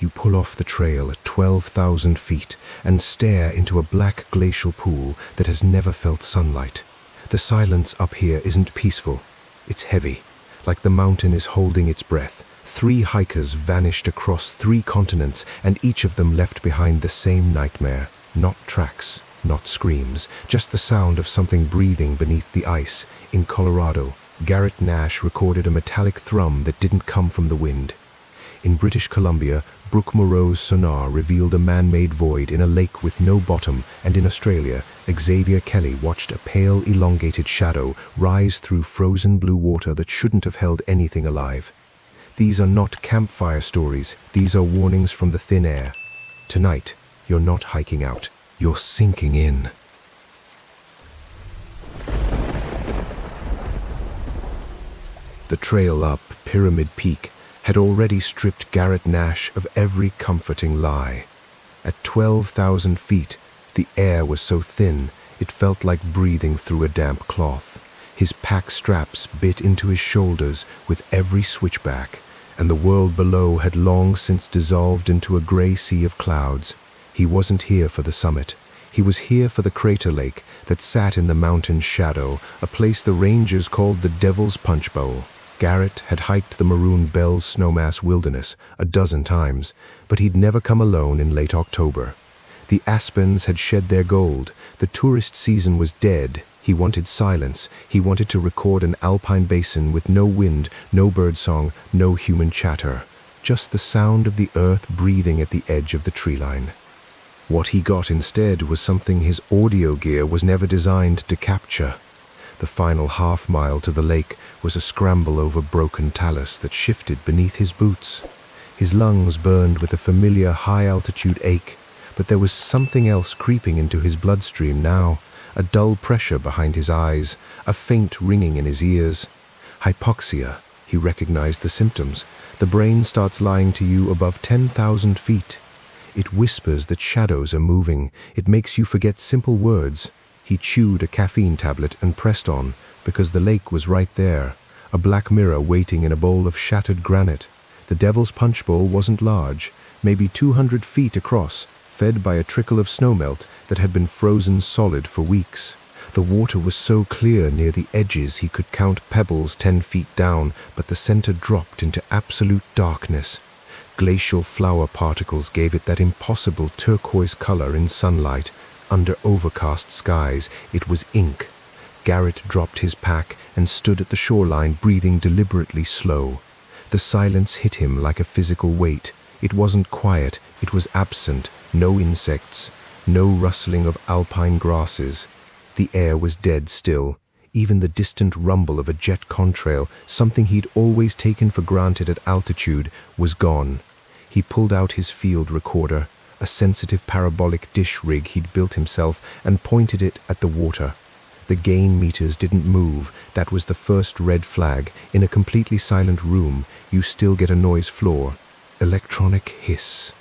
You pull off the trail at 12,000 feet and stare into a black glacial pool that has never felt sunlight. The silence up here isn't peaceful. It's heavy, like the mountain is holding its breath. 3 hikers vanished across 3 continents, and each of them left behind the same nightmare. Not tracks, not screams, just the sound of something breathing beneath the ice. In Colorado, Garrett Nash recorded a metallic thrum that didn't come from the wind. In British Columbia, Brooke Moreau's sonar revealed a man-made void in a lake with no bottom, and in Australia, Xavier Kelly watched a pale, elongated shadow rise through frozen blue water that shouldn't have held anything alive. These are not campfire stories, these are warnings from the thin air. Tonight, you're not hiking out, you're sinking in. The trail up Pyramid Peak had already stripped Garrett Nash of every comforting lie. At 12,000 feet, the air was so thin, it felt like breathing through a damp cloth. His pack straps bit into his shoulders with every switchback, and the world below had long since dissolved into a gray sea of clouds. He wasn't here for the summit. He was here for the crater lake that sat in the mountain's shadow, a place the rangers called the Devil's Punchbowl. Garrett had hiked the Maroon Bells snowmass wilderness a dozen times, but he'd never come alone in late October. The aspens had shed their gold. The tourist season was dead. He wanted silence. He wanted to record an alpine basin with no wind, no birdsong, no human chatter. Just the sound of the earth breathing at the edge of the tree line. What he got instead was something his audio gear was never designed to capture. The final half-mile to the lake was a scramble over broken talus that shifted beneath his boots. His lungs burned with a familiar high-altitude ache, but there was something else creeping into his bloodstream now, a dull pressure behind his eyes, a faint ringing in his ears. Hypoxia, he recognized the symptoms. The brain starts lying to you above 10,000 feet. It whispers that shadows are moving. It makes you forget simple words. He chewed a caffeine tablet and pressed on, because the lake was right there, a black mirror waiting in a bowl of shattered granite. The Devil's Punchbowl wasn't large, maybe 200 feet across, fed by a trickle of snowmelt that had been frozen solid for weeks. The water was so clear near the edges he could count pebbles 10 feet down, but the center dropped into absolute darkness. Glacial flour particles gave it that impossible turquoise color in sunlight. Under overcast skies, it was ink. Garrett dropped his pack and stood at the shoreline, breathing deliberately slow. The silence hit him like a physical weight. It wasn't quiet, it was absent. No insects, no rustling of alpine grasses. The air was dead still. Even the distant rumble of a jet contrail, something he'd always taken for granted at altitude, was gone. He pulled out his field recorder, a sensitive parabolic dish rig he'd built himself, and pointed it at the water. The gain meters didn't move. That was the first red flag. In a completely silent room, you still get a noise floor. Electronic hiss.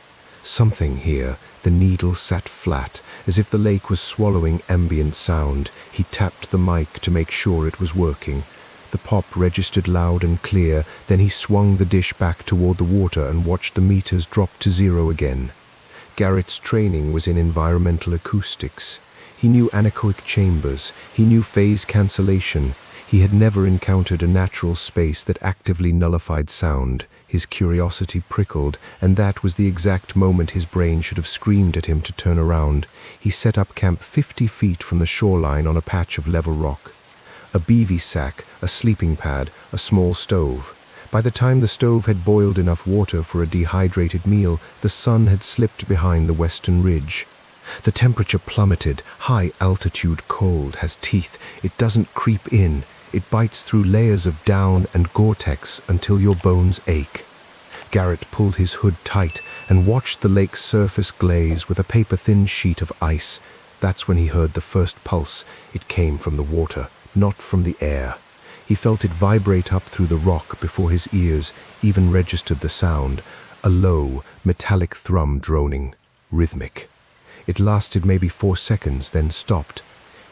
Something here. The needle sat flat, as if the lake was swallowing ambient sound. He tapped the mic to make sure it was working. The pop registered loud and clear, then he swung the dish back toward the water and watched the meters drop to 0 again. Garrett's training was in environmental acoustics. He knew anechoic chambers. He knew phase cancellation. He had never encountered a natural space that actively nullified sound. His curiosity prickled, and that was the exact moment his brain should have screamed at him to turn around. He set up camp 50 feet from the shoreline on a patch of level rock. A bivy sack, a sleeping pad, a small stove. By the time the stove had boiled enough water for a dehydrated meal, the sun had slipped behind the western ridge. The temperature plummeted. High altitude cold has teeth. It doesn't creep in. It bites through layers of down and Gore-Tex until your bones ache. Garrett pulled his hood tight and watched the lake's surface glaze with a paper-thin sheet of ice. That's when he heard the first pulse. It came from the water, not from the air. He felt it vibrate up through the rock before his ears even registered the sound, a low, metallic thrum droning, rhythmic. It lasted maybe 4 seconds, then stopped.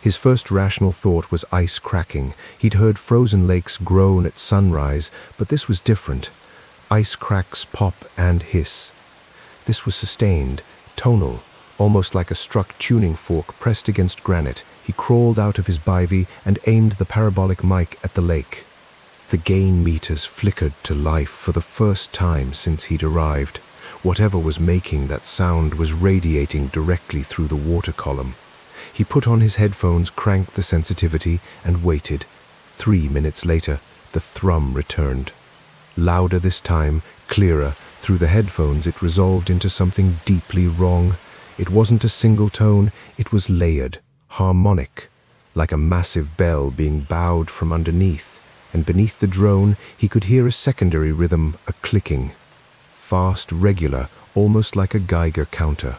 His first rational thought was ice cracking. He'd heard frozen lakes groan at sunrise, but this was different. Ice cracks pop and hiss. This was sustained, tonal, almost like a struck tuning fork pressed against granite. He crawled out of his bivy and aimed the parabolic mic at the lake. The gain meters flickered to life for the first time since he'd arrived. Whatever was making that sound was radiating directly through the water column. He put on his headphones, cranked the sensitivity, and waited. 3 minutes later, the thrum returned. Louder this time, clearer. Through the headphones, it resolved into something deeply wrong. It wasn't a single tone, it was layered, harmonic, like a massive bell being bowed from underneath. And beneath the drone, he could hear a secondary rhythm, a clicking. Fast, regular, almost like a Geiger counter.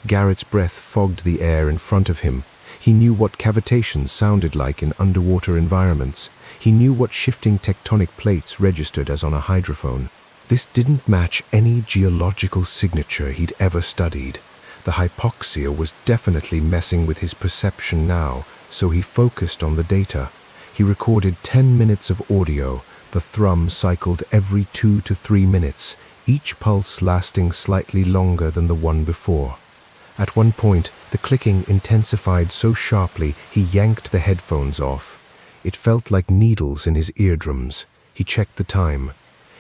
Garrett's breath fogged the air in front of him. He knew what cavitation sounded like in underwater environments. He knew what shifting tectonic plates registered as on a hydrophone. This didn't match any geological signature he'd ever studied. The hypoxia was definitely messing with his perception now, so he focused on the data. He recorded 10 minutes of audio. The thrum cycled every 2 to 3 minutes, each pulse lasting slightly longer than the one before. At one point, the clicking intensified so sharply he yanked the headphones off. It felt like needles in his eardrums. He checked the time.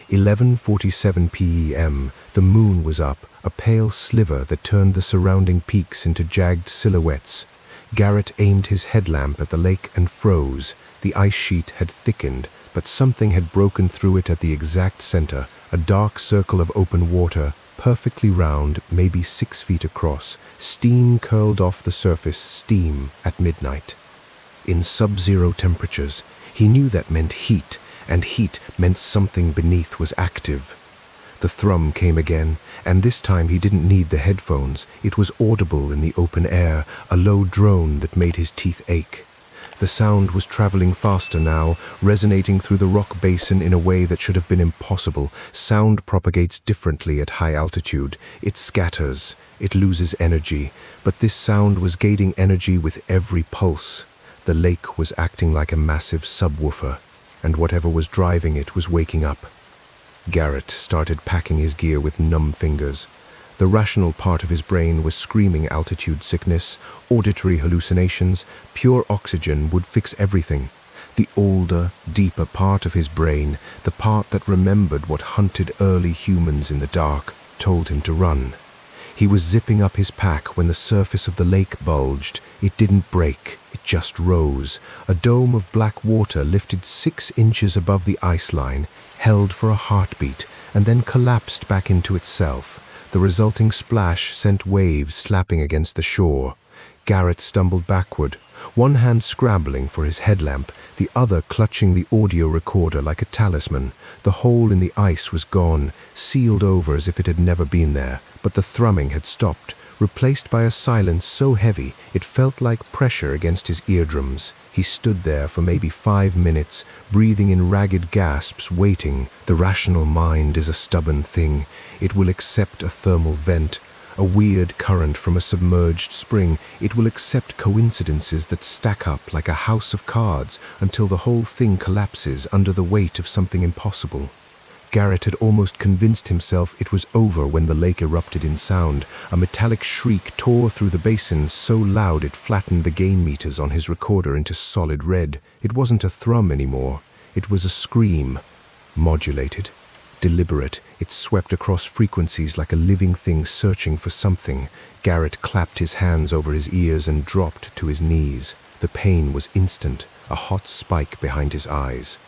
11:47 p.m. The moon was up, a pale sliver that turned the surrounding peaks into jagged silhouettes. Garrett aimed his headlamp at the lake and froze. The ice sheet had thickened, but something had broken through it at the exact center, a dark circle of open water, perfectly round, maybe 6 feet across. Steam curled off the surface, steam at midnight. In sub-zero temperatures, he knew that meant heat, and heat meant something beneath was active. The thrum came again, and this time he didn't need the headphones. It was audible in the open air, a low drone that made his teeth ache. The sound was traveling faster now, resonating through the rock basin in a way that should have been impossible. Sound propagates differently at high altitude. It scatters, it loses energy, but this sound was gaining energy with every pulse. The lake was acting like a massive subwoofer, and whatever was driving it was waking up. Garrett started packing his gear with numb fingers. The rational part of his brain was screaming altitude sickness, auditory hallucinations. Pure oxygen would fix everything. The older, deeper part of his brain, the part that remembered what hunted early humans in the dark, told him to run. He was zipping up his pack when the surface of the lake bulged. It didn't break, it just rose. A dome of black water lifted 6 inches above the ice line, held for a heartbeat, and then collapsed back into itself. The resulting splash sent waves slapping against the shore. Garrett stumbled backward, one hand scrabbling for his headlamp, the other clutching the audio recorder like a talisman. The hole in the ice was gone, sealed over as if it had never been there, but the thrumming had stopped, replaced by a silence so heavy it felt like pressure against his eardrums. He stood there for maybe 5 minutes, breathing in ragged gasps, waiting. The rational mind is a stubborn thing. It will accept a thermal vent, a weird current from a submerged spring. It will accept coincidences that stack up like a house of cards until the whole thing collapses under the weight of something impossible. Garrett had almost convinced himself it was over when the lake erupted in sound. A metallic shriek tore through the basin, so loud it flattened the gain meters on his recorder into solid red. It wasn't a thrum anymore. It was a scream. Modulated, deliberate, it swept across frequencies like a living thing searching for something. Garrett clapped his hands over his ears and dropped to his knees. The pain was instant, a hot spike behind his eyes.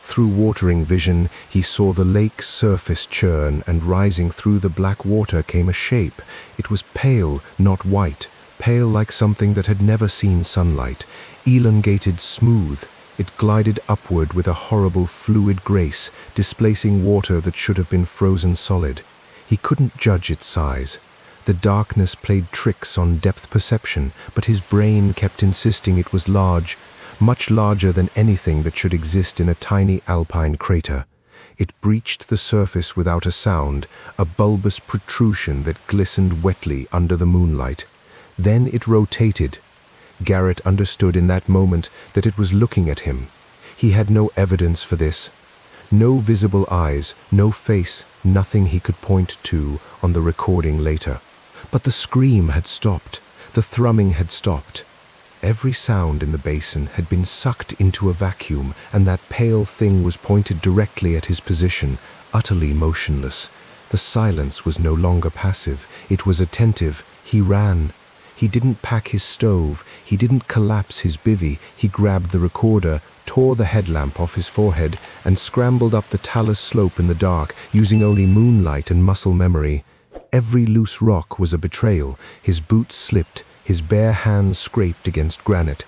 Through watering vision, he saw the lake's surface churn, and rising through the black water came a shape. It was pale, not white, pale like something that had never seen sunlight, elongated, smooth. It glided upward with a horrible fluid grace, displacing water that should have been frozen solid. He couldn't judge its size. The darkness played tricks on depth perception, but his brain kept insisting it was large, much larger than anything that should exist in a tiny alpine crater. It breached the surface without a sound, a bulbous protrusion that glistened wetly under the moonlight. Then it rotated. Garrett understood in that moment that it was looking at him. He had no evidence for this. No visible eyes, no face, nothing he could point to on the recording later. But the scream had stopped. The thrumming had stopped. Every sound in the basin had been sucked into a vacuum, and that pale thing was pointed directly at his position, utterly motionless. The silence was no longer passive. It was attentive. He ran. He didn't pack his stove. He didn't collapse his bivvy. He grabbed the recorder, tore the headlamp off his forehead, and scrambled up the talus slope in the dark, using only moonlight and muscle memory. Every loose rock was a betrayal. His boots slipped. His bare hands scraped against granite.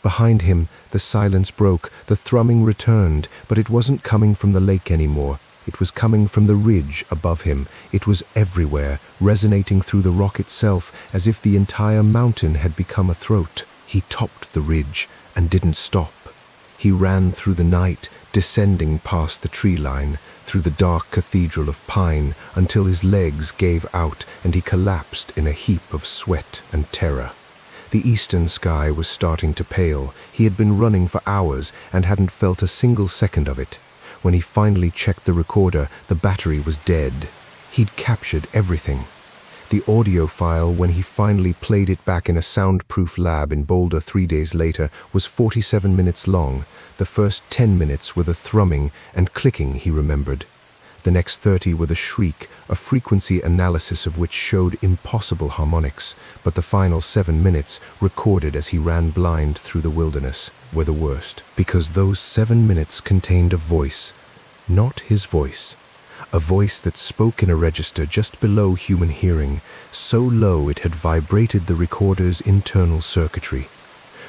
Behind him, the silence broke. The thrumming returned, but it wasn't coming from the lake anymore. It was coming from the ridge above him. It was everywhere, resonating through the rock itself, as if the entire mountain had become a throat. He topped the ridge and didn't stop. He ran through the night, descending past the tree line, through the dark cathedral of pine, until his legs gave out and he collapsed in a heap of sweat and terror. The eastern sky was starting to pale. He had been running for hours and hadn't felt a single second of it. When he finally checked the recorder, the battery was dead. He'd captured everything. The audio file, when he finally played it back in a soundproof lab in Boulder 3 days later, was 47 minutes long. The first 10 minutes were the thrumming and clicking he remembered. The next 30 were the shriek, a frequency analysis of which showed impossible harmonics, but the final 7 minutes, recorded as he ran blind through the wilderness, were the worst, because those 7 minutes contained a voice, not his voice. A voice that spoke in a register just below human hearing, so low it had vibrated the recorder's internal circuitry.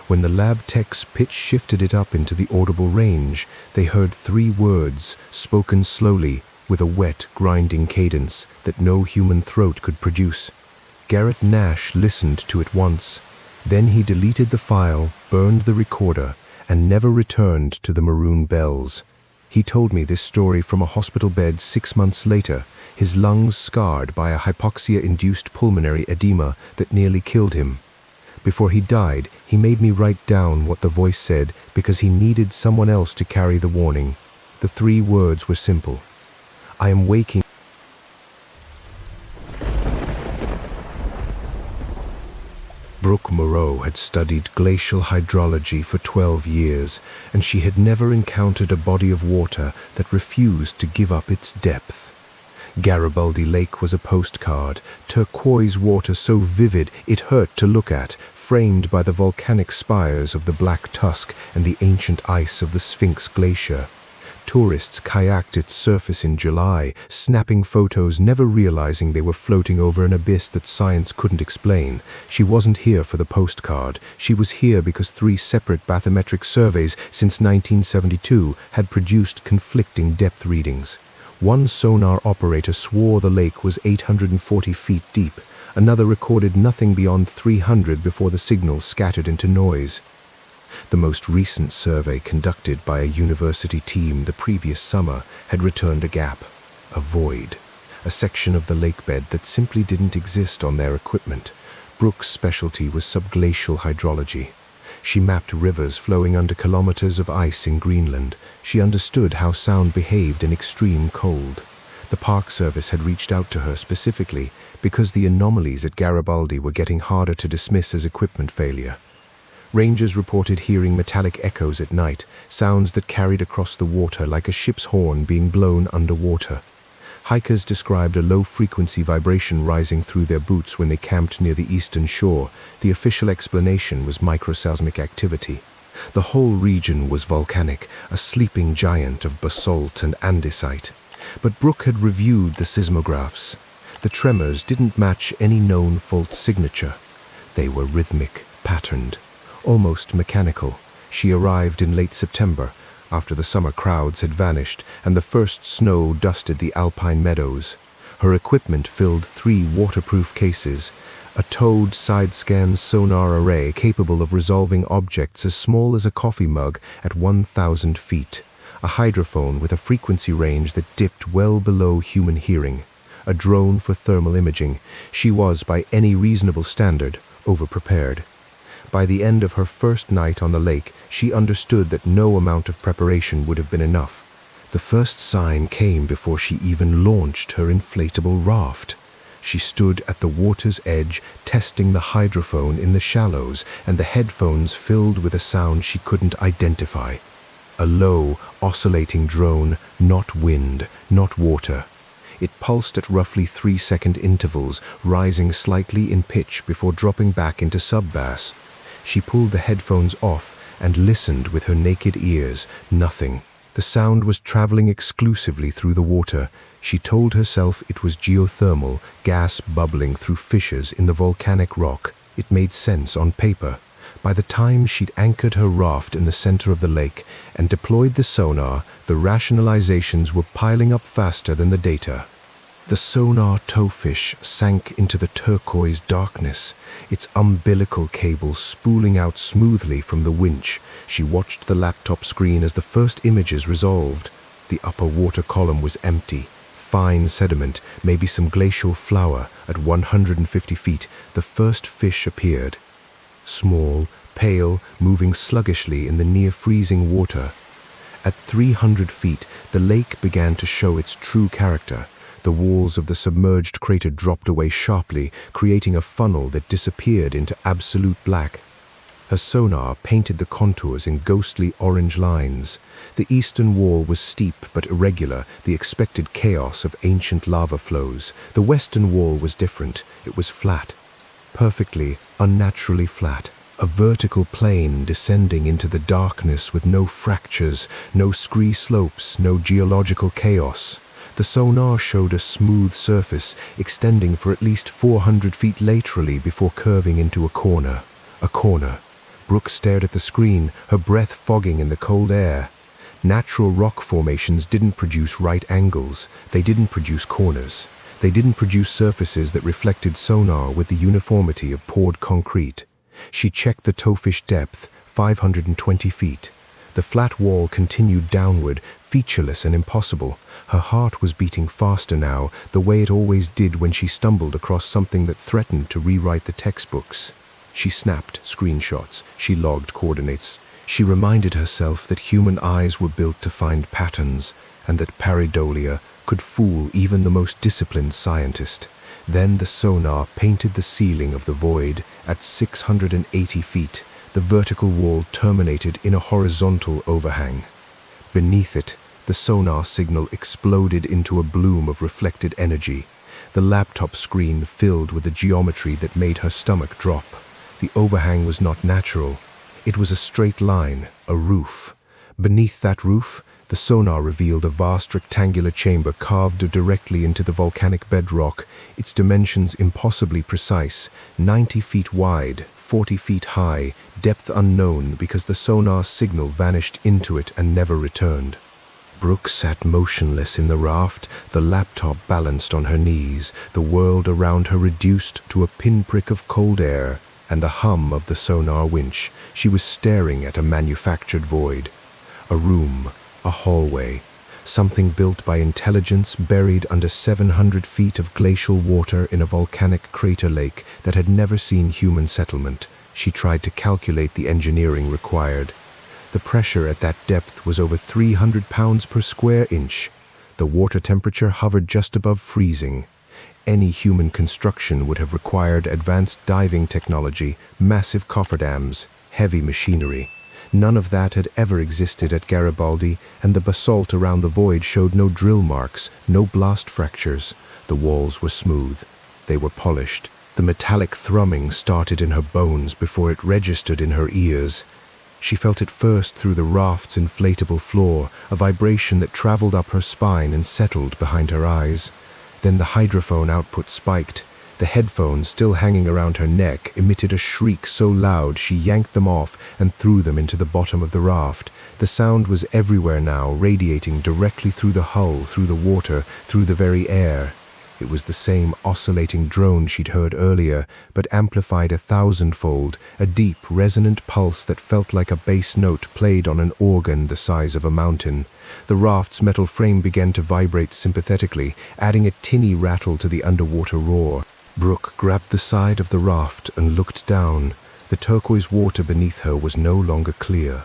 When the lab techs pitch-shifted it up into the audible range, they heard 3 words, spoken slowly, with a wet, grinding cadence that no human throat could produce. Garrett Nash listened to it once. Then he deleted the file, burned the recorder, and never returned to the Maroon Bells. He told me this story from a hospital bed 6 months later, his lungs scarred by a hypoxia-induced pulmonary edema that nearly killed him. Before he died, he made me write down what the voice said because he needed someone else to carry the warning. The 3 words were simple. I am waking. Brooke Moreau had studied glacial hydrology for 12 years, and she had never encountered a body of water that refused to give up its depth. Garibaldi Lake was a postcard, turquoise water so vivid it hurt to look at, framed by the volcanic spires of the Black Tusk and the ancient ice of the Sphinx Glacier. Tourists kayaked its surface in July, snapping photos, never realizing they were floating over an abyss that science couldn't explain. She wasn't here for the postcard. She was here because 3 separate bathymetric surveys since 1972 had produced conflicting depth readings. One sonar operator swore the lake was 840 feet deep. Another recorded nothing beyond 300 before the signal scattered into noise. The most recent survey, conducted by a university team the previous summer, had returned a gap, a void, a section of the lakebed that simply didn't exist on their equipment. Brooke's specialty was subglacial hydrology. She mapped rivers flowing under kilometers of ice in Greenland. She understood how sound behaved in extreme cold. The Park Service had reached out to her specifically because the anomalies at Garibaldi were getting harder to dismiss as equipment failure. Rangers reported hearing metallic echoes at night, sounds that carried across the water like a ship's horn being blown underwater. Hikers described a low-frequency vibration rising through their boots when they camped near the eastern shore. The official explanation was microseismic activity. The whole region was volcanic, a sleeping giant of basalt and andesite. But Brooke had reviewed the seismographs. The tremors didn't match any known fault signature. They were rhythmic, patterned, almost mechanical. She arrived in late September, after the summer crowds had vanished and the first snow dusted the alpine meadows. Her equipment filled 3 waterproof cases, a towed side-scan sonar array capable of resolving objects as small as a coffee mug at 1,000 feet, a hydrophone with a frequency range that dipped well below human hearing, a drone for thermal imaging. She was, by any reasonable standard, overprepared. By the end of her first night on the lake, she understood that no amount of preparation would have been enough. The first sign came before she even launched her inflatable raft. She stood at the water's edge, testing the hydrophone in the shallows, and the headphones filled with a sound she couldn't identify. A low, oscillating drone, not wind, not water. It pulsed at roughly 3-second intervals, rising slightly in pitch before dropping back into sub-bass. She pulled the headphones off and listened with her naked ears. Nothing. The sound was traveling exclusively through the water. She told herself it was geothermal, gas bubbling through fissures in the volcanic rock. It made sense on paper. By the time she'd anchored her raft in the center of the lake and deployed the sonar, the rationalizations were piling up faster than the data. The sonar towfish sank into the turquoise darkness, its umbilical cable spooling out smoothly from the winch. She watched the laptop screen as the first images resolved. The upper water column was empty. Fine sediment, maybe some glacial flour. At 150 feet, the first fish appeared. Small, pale, moving sluggishly in the near-freezing water. At 300 feet, the lake began to show its true character. The walls of the submerged crater dropped away sharply, creating a funnel that disappeared into absolute black. Her sonar painted the contours in ghostly orange lines. The eastern wall was steep but irregular, the expected chaos of ancient lava flows. The western wall was different. It was flat. Perfectly, unnaturally flat. A vertical plane descending into the darkness with no fractures, no scree slopes, no geological chaos. The sonar showed a smooth surface extending for at least 400 feet laterally before curving into a corner. A corner. Brooke stared at the screen, her breath fogging in the cold air. Natural rock formations didn't produce right angles. They didn't produce corners. They didn't produce surfaces that reflected sonar with the uniformity of poured concrete. She checked the towfish depth, 520 feet. The flat wall continued downward, featureless and impossible. Her heart was beating faster now, the way it always did when she stumbled across something that threatened to rewrite the textbooks. She snapped screenshots. She logged coordinates. She reminded herself that human eyes were built to find patterns, and that pareidolia could fool even the most disciplined scientist. Then the sonar painted the ceiling of the void at 680 feet. The vertical wall terminated in a horizontal overhang. Beneath it, the sonar signal exploded into a bloom of reflected energy. The laptop screen filled with a geometry that made her stomach drop. The overhang was not natural. It was a straight line, a roof. Beneath that roof, the sonar revealed a vast rectangular chamber carved directly into the volcanic bedrock, its dimensions impossibly precise, 90 feet wide, 40 feet high, depth unknown because the sonar signal vanished into it and never returned. Brooke sat motionless in the raft, the laptop balanced on her knees, the world around her reduced to a pinprick of cold air and the hum of the sonar winch. She was staring at a manufactured void. A room, a hallway, something built by intelligence buried under 700 feet of glacial water in a volcanic crater lake that had never seen human settlement. She tried to calculate the engineering required. The pressure at that depth was over 300 pounds per square inch. The water temperature hovered just above freezing. Any human construction would have required advanced diving technology, massive cofferdams, heavy machinery. None of that had ever existed at Garibaldi, and the basalt around the void showed no drill marks, no blast fractures. The walls were smooth. They were polished. The metallic thrumming started in her bones before it registered in her ears. She felt it first through the raft's inflatable floor, a vibration that traveled up her spine and settled behind her eyes. Then the hydrophone output spiked. The headphones, still hanging around her neck, emitted a shriek so loud she yanked them off and threw them into the bottom of the raft. The sound was everywhere now, radiating directly through the hull, through the water, through the very air. It was the same oscillating drone she'd heard earlier, but amplified 1,000-fold, a deep, resonant pulse that felt like a bass note played on an organ the size of a mountain. The raft's metal frame began to vibrate sympathetically, adding a tinny rattle to the underwater roar. Brooke grabbed the side of the raft and looked down. The turquoise water beneath her was no longer clear.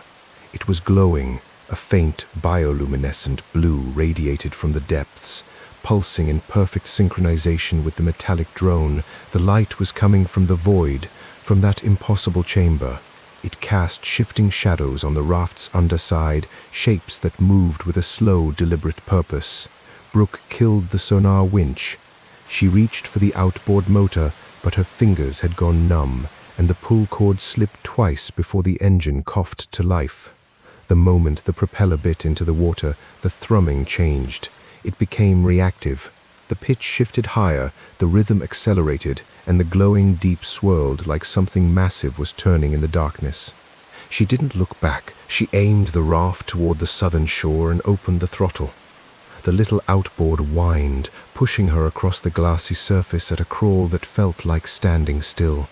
It was glowing, A faint bioluminescent blue radiated from the depths, pulsing in perfect synchronization with the metallic drone. The light was coming from the void, from that impossible chamber. It cast shifting shadows on the raft's underside, shapes that moved with a slow, deliberate purpose. Brooke killed the sonar winch. She reached for the outboard motor, but her fingers had gone numb, and the pull cord slipped twice before the engine coughed to life. The moment the propeller bit into the water, the thrumming changed. It became reactive. The pitch shifted higher, the rhythm accelerated, and the glowing deep swirled like something massive was turning in the darkness. She didn't look back. She aimed the raft toward the southern shore and opened the throttle. The little outboard whined, pushing her across the glassy surface at a crawl that felt like standing still.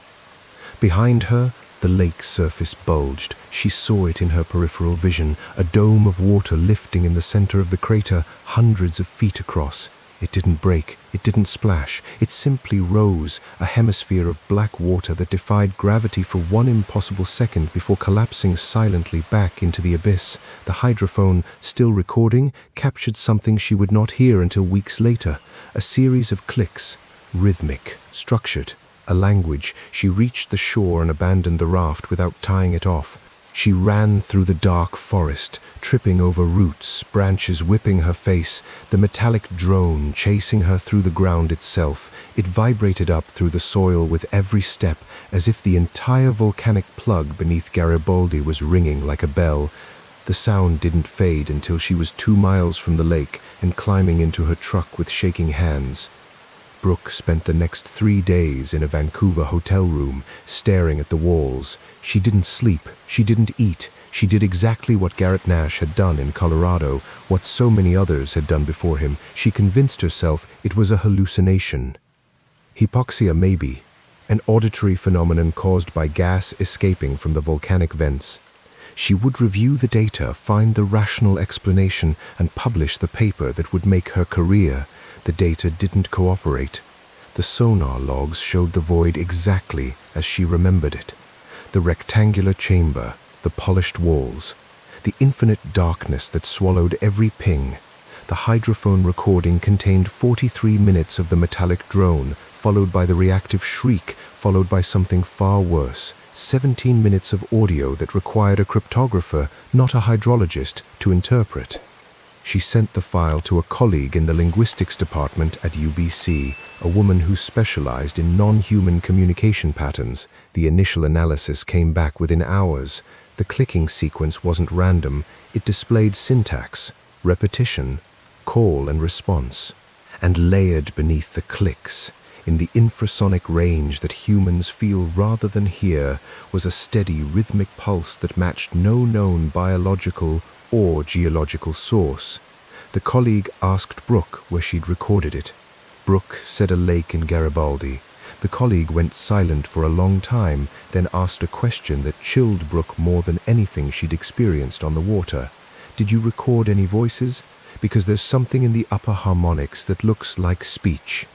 Behind her, the lake's surface bulged. She saw it in her peripheral vision, a dome of water lifting in the center of the crater, hundreds of feet across. It didn't break, it didn't splash, it simply rose, a hemisphere of black water that defied gravity for one impossible second before collapsing silently back into the abyss. The hydrophone, still recording, captured something she would not hear until weeks later, a series of clicks, rhythmic, structured. A language. She reached the shore and abandoned the raft without tying it off. She ran through the dark forest, tripping over roots, branches whipping her face, the metallic drone chasing her through the ground itself. It vibrated up through the soil with every step, as if the entire volcanic plug beneath Garibaldi was ringing like a bell. The sound didn't fade until she was 2 miles from the lake and climbing into her truck with shaking hands. Brooke spent the next 3 days in a Vancouver hotel room, staring at the walls. She didn't sleep, she didn't eat. She did exactly what Garrett Nash had done in Colorado, what so many others had done before him. She convinced herself it was a hallucination. Hypoxia maybe, an auditory phenomenon caused by gas escaping from the volcanic vents. She would review the data, find the rational explanation, and publish the paper that would make her career. The data didn't cooperate. The sonar logs showed the void exactly as she remembered it. The rectangular chamber, the polished walls, the infinite darkness that swallowed every ping. The hydrophone recording contained 43 minutes of the metallic drone, followed by the reactive shriek, followed by something far worse, 17 minutes of audio that required a cryptographer, not a hydrologist, to interpret. She sent the file to a colleague in the linguistics department at UBC, a woman who specialized in non-human communication patterns. The initial analysis came back within hours. The clicking sequence wasn't random. It displayed syntax, repetition, call and response. And layered beneath the clicks, in the infrasonic range that humans feel rather than hear, was a steady rhythmic pulse that matched no known biological or geological source. The colleague asked Brooke where she'd recorded it. Brooke said a lake in Garibaldi. The colleague went silent for a long time, then asked a question that chilled Brooke more than anything she'd experienced on the water. "Did you record any voices? Because there's something in the upper harmonics that looks like speech."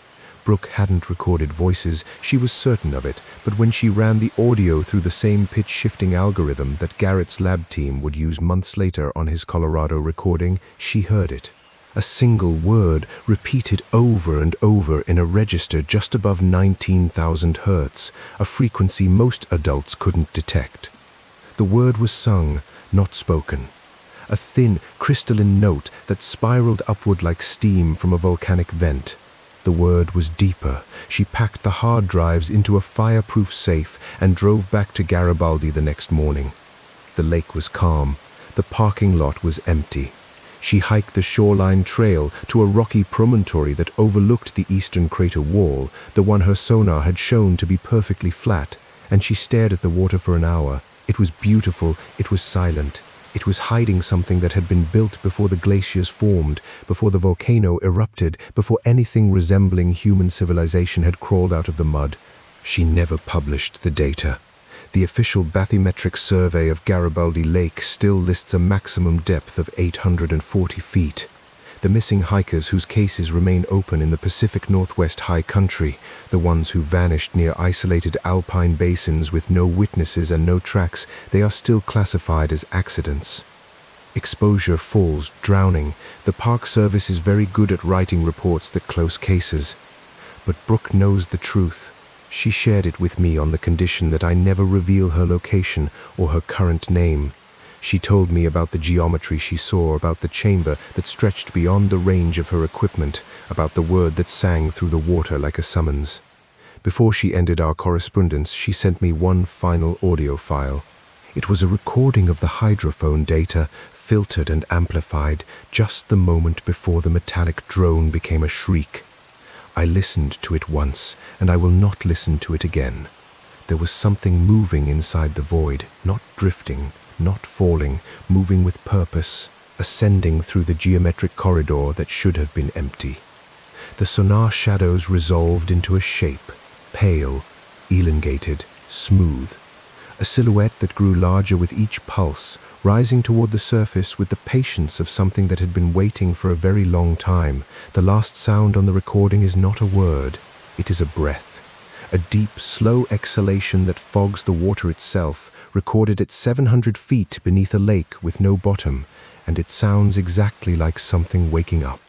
Brooke hadn't recorded voices, she was certain of it, but when she ran the audio through the same pitch-shifting algorithm that Garrett's lab team would use months later on his Colorado recording, she heard it. A single word repeated over and over in a register just above 19,000 hertz, a frequency most adults couldn't detect. The word was sung, not spoken. A thin, crystalline note that spiraled upward like steam from a volcanic vent. The word was deeper. She packed the hard drives into a fireproof safe and drove back to Garibaldi the next morning. The lake was calm. The parking lot was empty. She hiked the shoreline trail to a rocky promontory that overlooked the eastern crater wall, the one her sonar had shown to be perfectly flat, and she stared at the water for an hour. It was beautiful. It was silent. It was hiding something that had been built before the glaciers formed, before the volcano erupted, before anything resembling human civilization had crawled out of the mud. She never published the data. The official bathymetric survey of Garibaldi Lake still lists a maximum depth of 840 feet. The missing hikers whose cases remain open in the Pacific Northwest high country, the ones who vanished near isolated alpine basins with no witnesses and no tracks, they are still classified as accidents. Exposure falls, drowning. The Park Service is very good at writing reports that close cases. But Brooke knows the truth. She shared it with me on the condition that I never reveal her location or her current name. She told me about the geometry she saw, about the chamber that stretched beyond the range of her equipment, about the word that sang through the water like a summons. Before she ended our correspondence, she sent me one final audio file. It was a recording of the hydrophone data, filtered and amplified, just the moment before the metallic drone became a shriek. I listened to it once, and I will not listen to it again. There was something moving inside the void, not drifting, not falling, moving with purpose, ascending through the geometric corridor that should have been empty. The sonar shadows resolved into a shape, pale, elongated, smooth. A silhouette that grew larger with each pulse, rising toward the surface with the patience of something that had been waiting for a very long time. The last sound on the recording is not a word, it is a breath. A deep, slow exhalation that fogs the water itself, recorded at 700 feet beneath a lake with no bottom, and it sounds exactly like something waking up.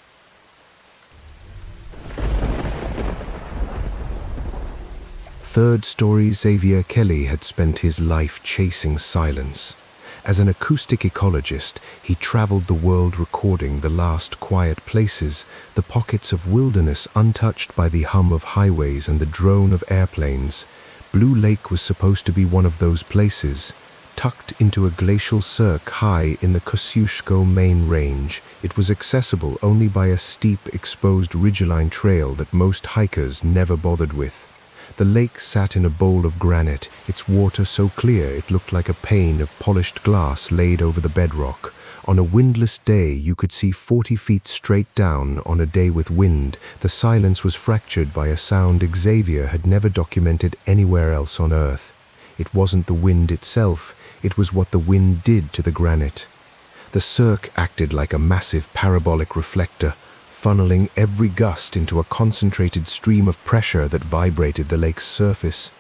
Third story Xavier Kelly had spent his life chasing silence. As an acoustic ecologist, he traveled the world recording the last quiet places, the pockets of wilderness untouched by the hum of highways and the drone of airplanes. Blue Lake was supposed to be one of those places. Tucked into a glacial cirque high in the Kosciuszko main range, it was accessible only by a steep, exposed ridgeline trail that most hikers never bothered with. The lake sat in a bowl of granite, its water so clear it looked like a pane of polished glass laid over the bedrock. On a windless day, you could see 40 feet straight down. On a day with wind, the silence was fractured by a sound Xavier had never documented anywhere else on Earth. It wasn't the wind itself, it was what the wind did to the granite. The cirque acted like a massive parabolic reflector, funneling every gust into a concentrated stream of pressure that vibrated the lake's surface.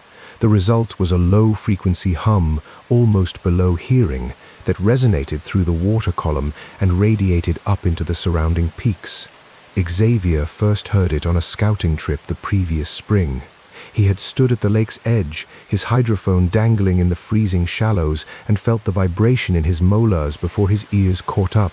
The result was a low-frequency hum, almost below hearing, that resonated through the water column and radiated up into the surrounding peaks. Xavier first heard it on a scouting trip the previous spring. He had stood at the lake's edge, his hydrophone dangling in the freezing shallows, and felt the vibration in his molars before his ears caught up.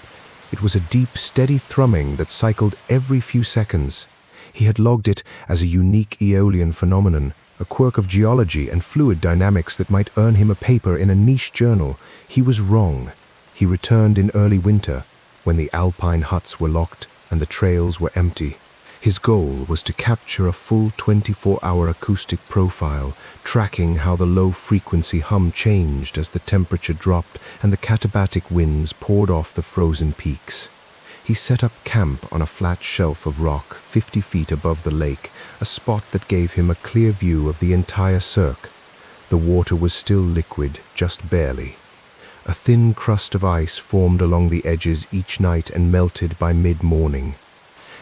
It was a deep, steady thrumming that cycled every few seconds. He had logged it as a unique Aeolian phenomenon, a quirk of geology and fluid dynamics that might earn him a paper in a niche journal. He was wrong. He returned in early winter, when the alpine huts were locked and the trails were empty. His goal was to capture a full 24-hour acoustic profile, tracking how the low-frequency hum changed as the temperature dropped and the katabatic winds poured off the frozen peaks. He set up camp on a flat shelf of rock 50 feet above the lake, a spot that gave him a clear view of the entire cirque. The water was still liquid, just barely. A thin crust of ice formed along the edges each night and melted by mid-morning.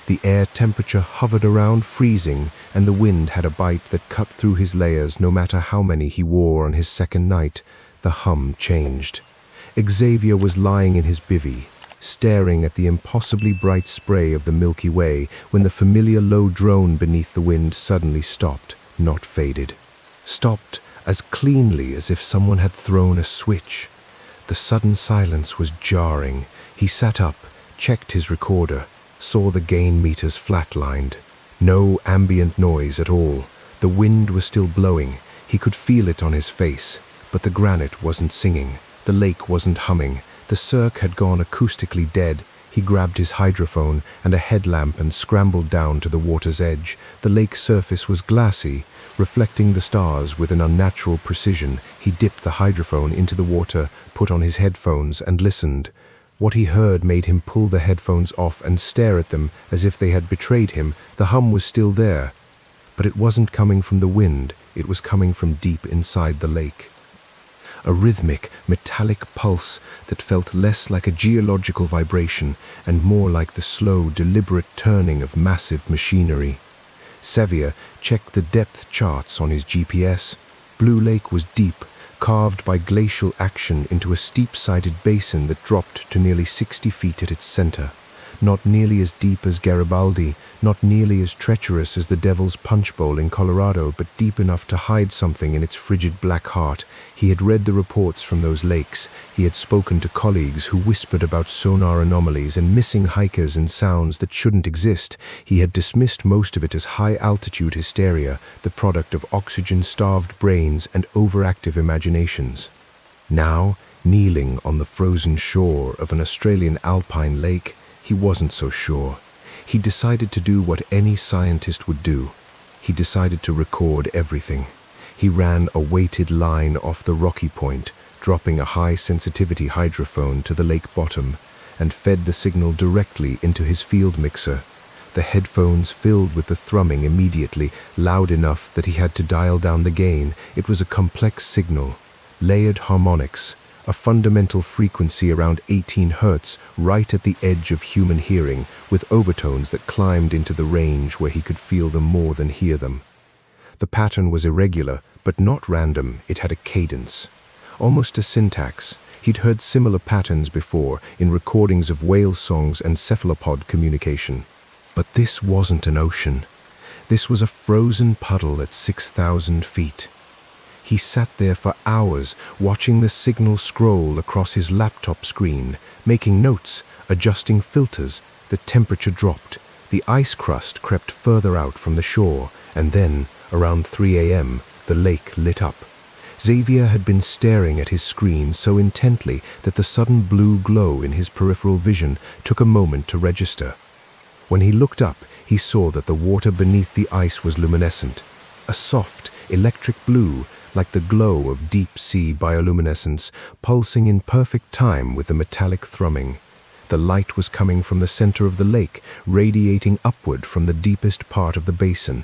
The air temperature hovered around freezing, and the wind had a bite that cut through his layers no matter how many he wore on his second night. The hum changed. Xavier was lying in his bivvy, staring at the impossibly bright spray of the Milky Way when the familiar low drone beneath the wind suddenly stopped, not faded. Stopped as cleanly as if someone had thrown a switch. The sudden silence was jarring. He sat up, checked his recorder, saw the gain meters flatlined. No ambient noise at all. The wind was still blowing. He could feel it on his face, but the granite wasn't singing. The lake wasn't humming. The cirque had gone acoustically dead. He grabbed his hydrophone and a headlamp and scrambled down to the water's edge. The lake's surface was glassy, reflecting the stars with an unnatural precision. He dipped the hydrophone into the water, put on his headphones, and listened. What he heard made him pull the headphones off and stare at them as if they had betrayed him. The hum was still there, but it wasn't coming from the wind. It was coming from deep inside the lake. A rhythmic, metallic pulse that felt less like a geological vibration and more like the slow, deliberate turning of massive machinery. Xavier checked the depth charts on his GPS. Blue Lake was deep. carved by glacial action into a steep-sided basin that dropped to nearly 60 feet at its center. Not nearly as deep as Garibaldi, not nearly as treacherous as the Devil's Punchbowl in Colorado, but deep enough to hide something in its frigid black heart. He had read the reports from those lakes. He had spoken to colleagues who whispered about sonar anomalies and missing hikers and sounds that shouldn't exist. He had dismissed most of it as high-altitude hysteria, the product of oxygen-starved brains and overactive imaginations. Now, kneeling on the frozen shore of an Australian alpine lake, he wasn't so sure. He decided to do what any scientist would do. He decided to record everything. He ran a weighted line off the rocky point, dropping a high-sensitivity hydrophone to the lake bottom, and fed the signal directly into his field mixer. The headphones filled with the thrumming immediately, loud enough that he had to dial down the gain. It was a complex signal, layered harmonics, a fundamental frequency around 18 hertz, right at the edge of human hearing, with overtones that climbed into the range where he could feel them more than hear them. The pattern was irregular, but not random. It had a cadence, almost a syntax. He'd heard similar patterns before in recordings of whale songs and cephalopod communication. But this wasn't an ocean. This was a frozen puddle at 6,000 feet. He sat there for hours, watching the signal scroll across his laptop screen, making notes, adjusting filters. The temperature dropped. The ice crust crept further out from the shore, and then, around 3 a.m., the lake lit up. Xavier had been staring at his screen so intently that the sudden blue glow in his peripheral vision took a moment to register. When he looked up, he saw that the water beneath the ice was luminescent, a soft, electric blue, like the glow of deep-sea bioluminescence, pulsing in perfect time with the metallic thrumming. The light was coming from the center of the lake, radiating upward from the deepest part of the basin.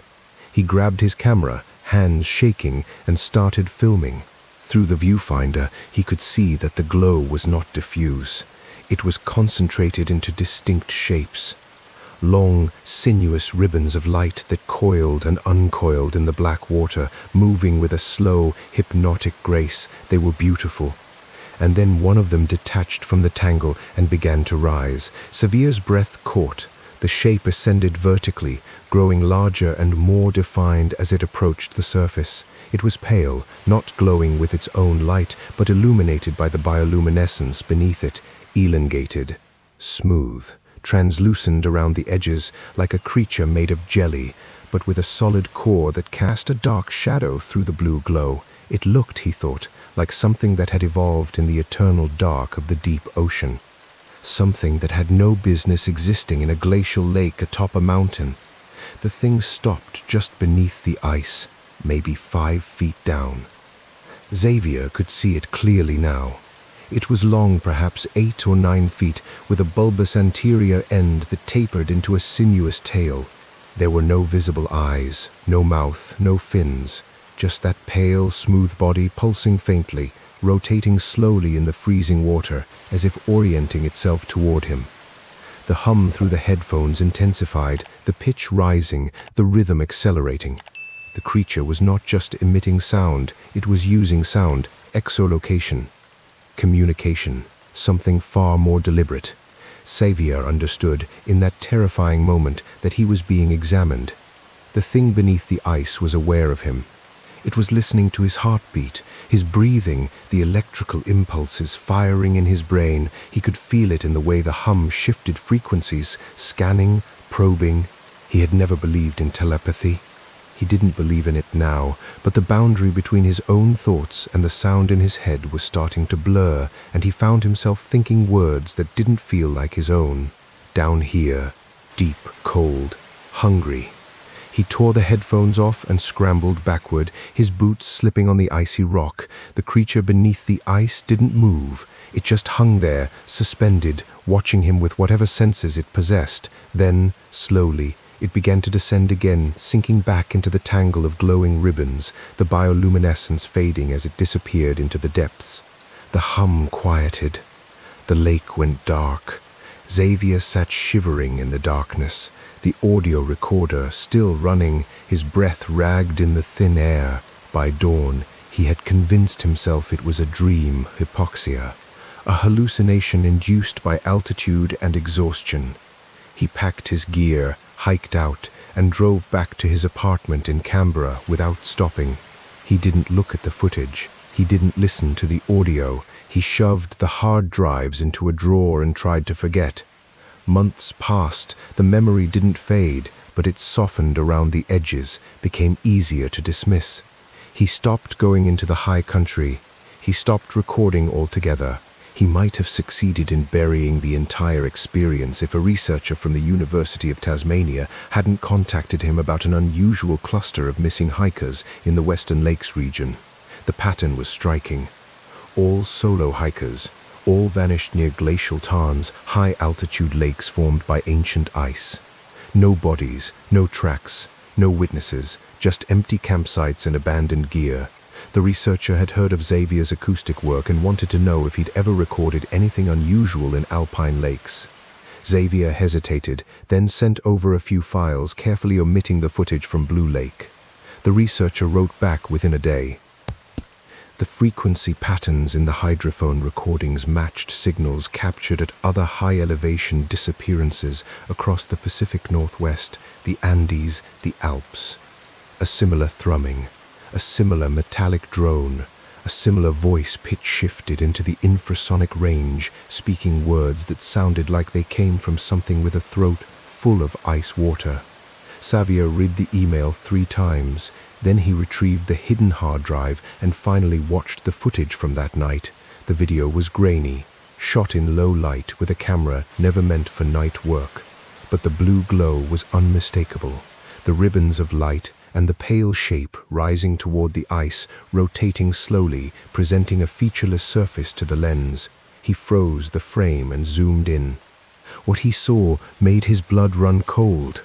He grabbed his camera, hands shaking, and started filming. Through the viewfinder, he could see that the glow was not diffuse. It was concentrated into distinct shapes. Long, sinuous ribbons of light that coiled and uncoiled in the black water, moving with a slow, hypnotic grace. They were beautiful. And then one of them detached from the tangle and began to rise. Xavier's breath caught. The shape ascended vertically, growing larger and more defined as it approached the surface. It was pale, not glowing with its own light, but illuminated by the bioluminescence beneath it, elongated, smooth, translucent around the edges, like a creature made of jelly, but with a solid core that cast a dark shadow through the blue glow. It looked, he thought, like something that had evolved in the eternal dark of the deep ocean. Something that had no business existing in a glacial lake atop a mountain. The thing stopped just beneath the ice, maybe 5 feet down. Xavier could see it clearly now. It was long, perhaps 8 or 9 feet, with a bulbous anterior end that tapered into a sinuous tail. There were no visible eyes, no mouth, no fins, just that pale, smooth body pulsing faintly, rotating slowly in the freezing water, as if orienting itself toward him. The hum through the headphones intensified, the pitch rising, the rhythm accelerating. The creature was not just emitting sound, it was using sound, echolocation. Communication, something far more deliberate. Xavier understood, in that terrifying moment, that he was being examined. The thing beneath the ice was aware of him. It was listening to his heartbeat, his breathing, the electrical impulses firing in his brain. He could feel it in the way the hum shifted frequencies, scanning, probing. He had never believed in telepathy. He didn't believe in it now, but the boundary between his own thoughts and the sound in his head was starting to blur, and he found himself thinking words that didn't feel like his own. Down here, deep, cold, hungry. He tore the headphones off and scrambled backward, his boots slipping on the icy rock. The creature beneath the ice didn't move. It just hung there, suspended, watching him with whatever senses it possessed. Then, slowly, it began to descend again, sinking back into the tangle of glowing ribbons, the bioluminescence fading as it disappeared into the depths. The hum quieted. The lake went dark. Xavier sat shivering in the darkness, the audio recorder still running, his breath ragged in the thin air. By dawn, He had convinced himself it was a dream, hypoxia, a hallucination induced by altitude and exhaustion. He packed his gear, hiked out, and drove back to his apartment in Canberra without stopping. He didn't look at the footage. He didn't listen to the audio. He shoved the hard drives into a drawer and tried to forget. Months passed. The memory didn't fade, but it softened around the edges, became easier to dismiss. He stopped going into the high country. He stopped recording altogether. He might have succeeded in burying the entire experience if a researcher from the University of Tasmania hadn't contacted him about an unusual cluster of missing hikers in the Western Lakes region. The pattern was striking. All solo hikers, all vanished near glacial tarns, high-altitude lakes formed by ancient ice. No bodies, no tracks, no witnesses, just empty campsites and abandoned gear. The researcher had heard of Xavier's acoustic work and wanted to know if he'd ever recorded anything unusual in alpine lakes. Xavier hesitated, then sent over a few files, carefully omitting the footage from Blue Lake. The researcher wrote back within a day. The frequency patterns in the hydrophone recordings matched signals captured at other high-elevation disappearances across the Pacific Northwest, the Andes, the Alps. A similar thrumming, a similar metallic drone, a similar voice pitch-shifted into the infrasonic range, speaking words that sounded like they came from something with a throat full of ice water. Xavier read the email 3 times. Then he retrieved the hidden hard drive and finally watched the footage from that night. The video was grainy, shot in low light with a camera never meant for night work. But the blue glow was unmistakable. The ribbons of light and the pale shape rising toward the ice, rotating slowly, presenting a featureless surface to the lens. He froze the frame and zoomed in. What he saw made his blood run cold.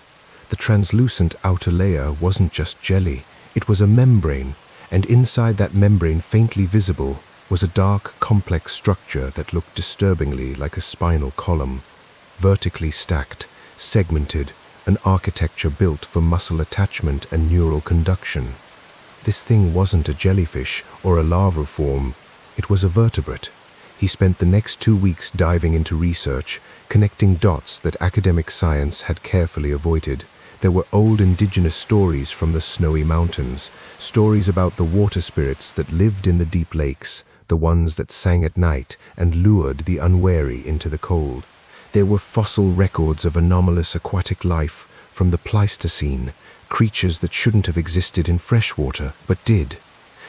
The translucent outer layer wasn't just jelly. It was a membrane, and inside that membrane, faintly visible, was a dark, complex structure that looked disturbingly like a spinal column. Vertically stacked, segmented, an architecture built for muscle attachment and neural conduction. This thing wasn't a jellyfish or a larval form. It was a vertebrate. He spent the next 2 weeks diving into research, connecting dots that academic science had carefully avoided. There were old indigenous stories from the snowy mountains, stories about the water spirits that lived in the deep lakes, the ones that sang at night and lured the unwary into the cold. There were fossil records of anomalous aquatic life from the Pleistocene, creatures that shouldn't have existed in freshwater, but did.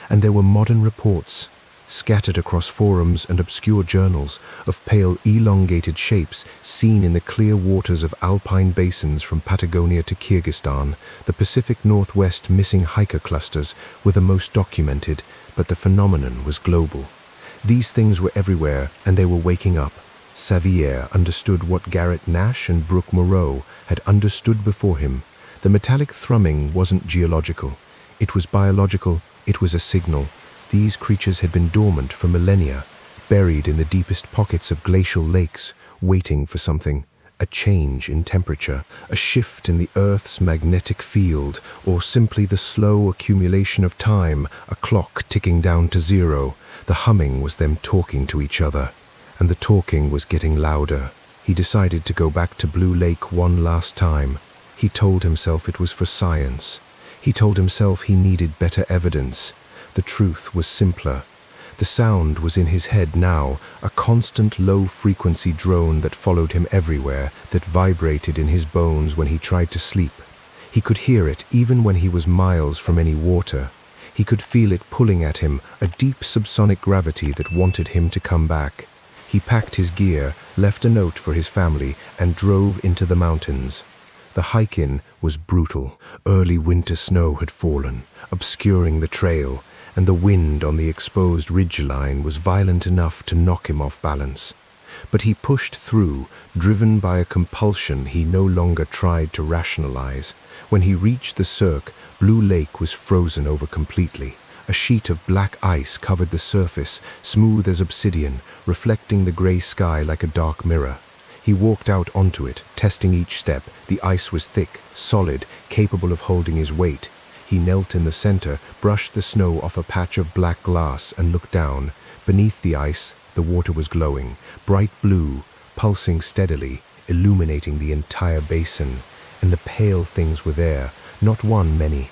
And there were modern reports, scattered across forums and obscure journals, of pale, elongated shapes seen in the clear waters of alpine basins from Patagonia to Kyrgyzstan. The Pacific Northwest missing hiker clusters were the most documented, but the phenomenon was global. These things were everywhere, and they were waking up. Xavier understood what Garrett Nash and Brooke Moreau had understood before him. The metallic thrumming wasn't geological. It was biological. It was a signal. These creatures had been dormant for millennia, buried in the deepest pockets of glacial lakes, waiting for something. A change in temperature, a shift in the Earth's magnetic field, or simply the slow accumulation of time, a clock ticking down to zero. The humming was them talking to each other, and the talking was getting louder. He decided to go back to Blue Lake one last time. He told himself it was for science. He told himself he needed better evidence. The truth was simpler. The sound was in his head now, a constant low-frequency drone that followed him everywhere, that vibrated in his bones when he tried to sleep. He could hear it even when he was miles from any water. He could feel it pulling at him, a deep subsonic gravity that wanted him to come back. He packed his gear, left a note for his family, and drove into the mountains. The hike-in was brutal. Early winter snow had fallen, obscuring the trail, and the wind on the exposed ridgeline was violent enough to knock him off balance. But he pushed through, driven by a compulsion he no longer tried to rationalize. When he reached the cirque, Blue Lake was frozen over completely. A sheet of black ice covered the surface, smooth as obsidian, reflecting the gray sky like a dark mirror. He walked out onto it, testing each step. The ice was thick, solid, capable of holding his weight. He knelt in the center, brushed the snow off a patch of black glass, and looked down. Beneath the ice, the water was glowing, bright blue, pulsing steadily, illuminating the entire basin. And the pale things were there, not one, many.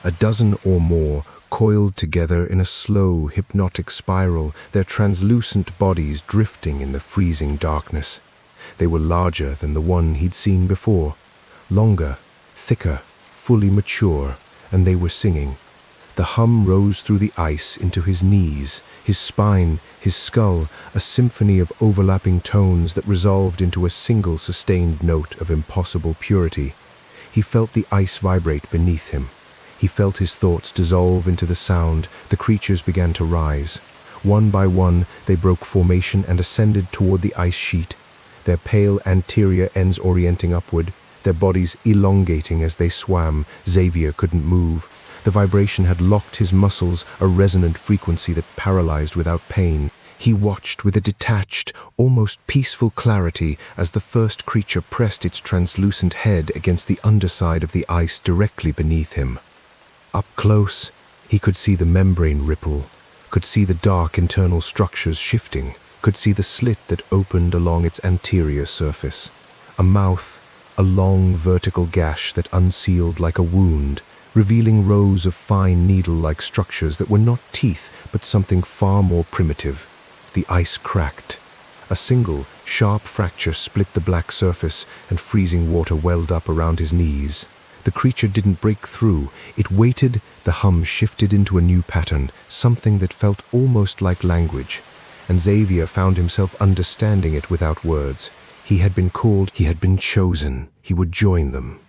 A dozen or more, coiled together in a slow, hypnotic spiral, their translucent bodies drifting in the freezing darkness. They were larger than the one he'd seen before, longer, thicker, fully mature, and they were singing. The hum rose through the ice into his knees, his spine, his skull, a symphony of overlapping tones that resolved into a single sustained note of impossible purity. He felt the ice vibrate beneath him. He felt his thoughts dissolve into the sound. The creatures began to rise. One by one, they broke formation and ascended toward the ice sheet, their pale anterior ends orienting upward, their bodies elongating as they swam. Xavier couldn't move. The vibration had locked his muscles, a resonant frequency that paralyzed without pain. He watched with a detached, almost peaceful clarity as the first creature pressed its translucent head against the underside of the ice directly beneath him. Up close, he could see the membrane ripple, could see the dark internal structures shifting, could see the slit that opened along its anterior surface. A mouth, a long vertical gash that unsealed like a wound, revealing rows of fine needle-like structures that were not teeth, but something far more primitive. The ice cracked. A single, sharp fracture split the black surface, and freezing water welled up around his knees. The creature didn't break through. It waited. The hum shifted into a new pattern, something that felt almost like language. And Xavier found himself understanding it without words. He had been called, he had been chosen. He would join them.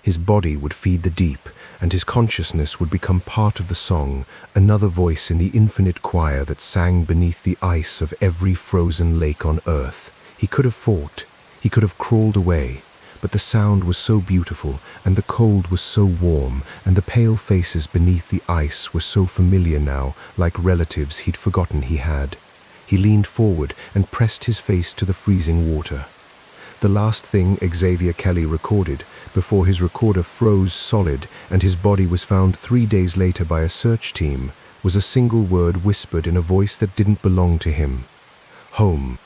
His body would feed the deep, and his consciousness would become part of the song, another voice in the infinite choir that sang beneath the ice of every frozen lake on earth. He could have fought. He could have crawled away. But the sound was so beautiful, and the cold was so warm, and the pale faces beneath the ice were so familiar now, like relatives he'd forgotten he had. He leaned forward and pressed his face to the freezing water. The last thing Xavier Kelly recorded, before his recorder froze solid and his body was found 3 days later by a search team, was a single word whispered in a voice that didn't belong to him. Home.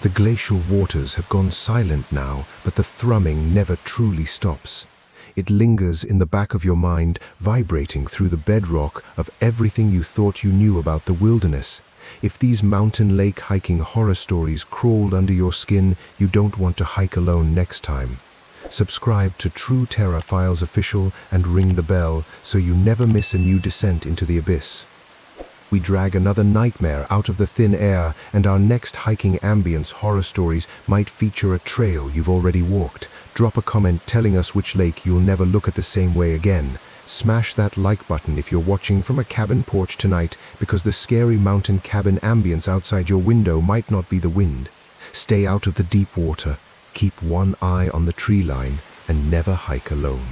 The glacial waters have gone silent now, but the thrumming never truly stops. It lingers in the back of your mind, vibrating through the bedrock of everything you thought you knew about the wilderness. If these mountain lake hiking horror stories crawled under your skin, you don't want to hike alone next time. Subscribe to True Terror Files Official and ring the bell so you never miss a new descent into the abyss. We drag another nightmare out of the thin air, and our next hiking ambience horror stories might feature a trail you've already walked. Drop a comment telling us which lake you'll never look at the same way again. Smash that like button if you're watching from a cabin porch tonight, because the scary mountain cabin ambience outside your window might not be the wind. Stay out of the deep water, keep one eye on the tree line, and never hike alone.